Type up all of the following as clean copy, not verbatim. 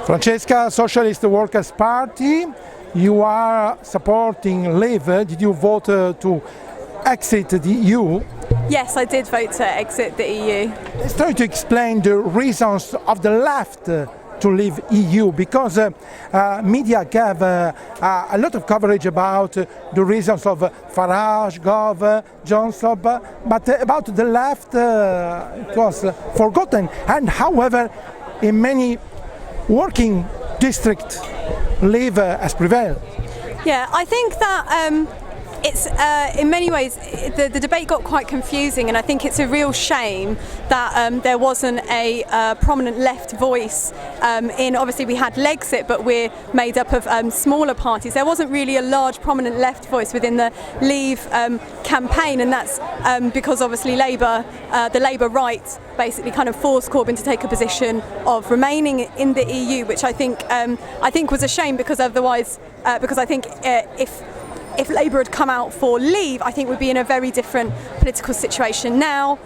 Francesca, Socialist Workers' Party, you are supporting Leave. Did you vote to exit the EU? Yes, I did vote to exit the EU. Let's try to explain the reasons of the left to leave EU, because media gave a lot of coverage about the reasons of Farage, Gove, Johnson, but about the left it was forgotten. And however, in many working districts, Leave has prevailed. Yeah, I think that it's in many ways the debate got quite confusing, and I think it's a real shame that there wasn't a prominent left voice in. Obviously we had Lexit, but we're made up of smaller parties. There wasn't really a large prominent left voice within the Leave campaign, and that's because obviously Labour, the Labour right, basically kind of forced Corbyn to take a position of remaining in the EU, which I think was a shame, because otherwise, because I think if Labour had come out for Leave, I think we'd be in a very different political situation now.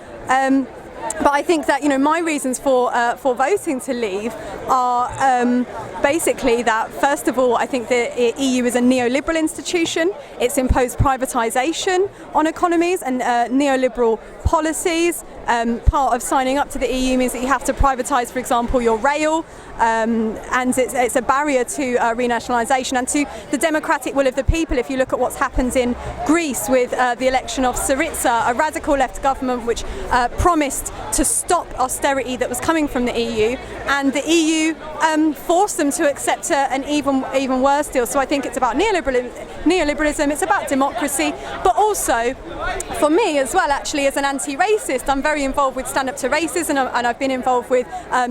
But I think that, my reasons for voting to Leave are basically that, first of all, I think the EU is a neoliberal institution. It's imposed privatisation on economies and neoliberal policies. Part of signing up to the EU means that you have to privatise, for example, your rail, and it's a barrier to renationalisation and to the democratic will of the people. If you look at what's happened in Greece with the election of Syriza, a radical left government which promised to stop austerity that was coming from the EU, and the EU forced them to accept an even worse deal. So I think it's about neoliberalism, it's about democracy, but also for me as well, actually, as an anti-racist, I'm very involved with Stand Up to Racism, and I've been involved with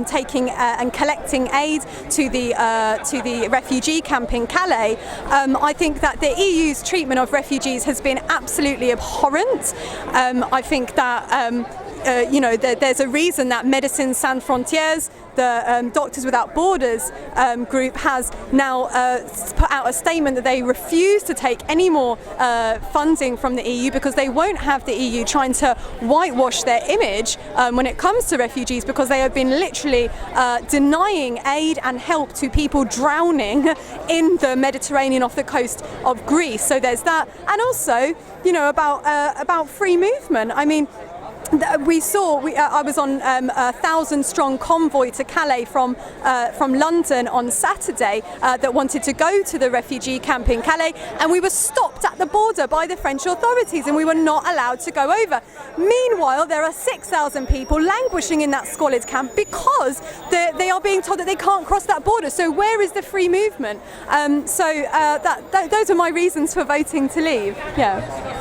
taking and collecting aid to the refugee camp in Calais. I think that the EU's treatment of refugees has been absolutely abhorrent. I think that there's a reason that Médecins Sans Frontières, the Doctors Without Borders group, has now put out a statement that they refuse to take any more funding from the EU, because they won't have the EU trying to whitewash their image when it comes to refugees, because they have been literally denying aid and help to people drowning in the Mediterranean off the coast of Greece. So there's that, and also about free movement. I mean, I was on a 1,000-strong convoy to Calais from London on Saturday that wanted to go to the refugee camp in Calais, and we were stopped at the border by the French authorities, and we were not allowed to go over. Meanwhile, there are 6,000 people languishing in that squalid camp because they are being told that they can't cross that border. So where is the free movement? Those are my reasons for voting to leave. Yeah.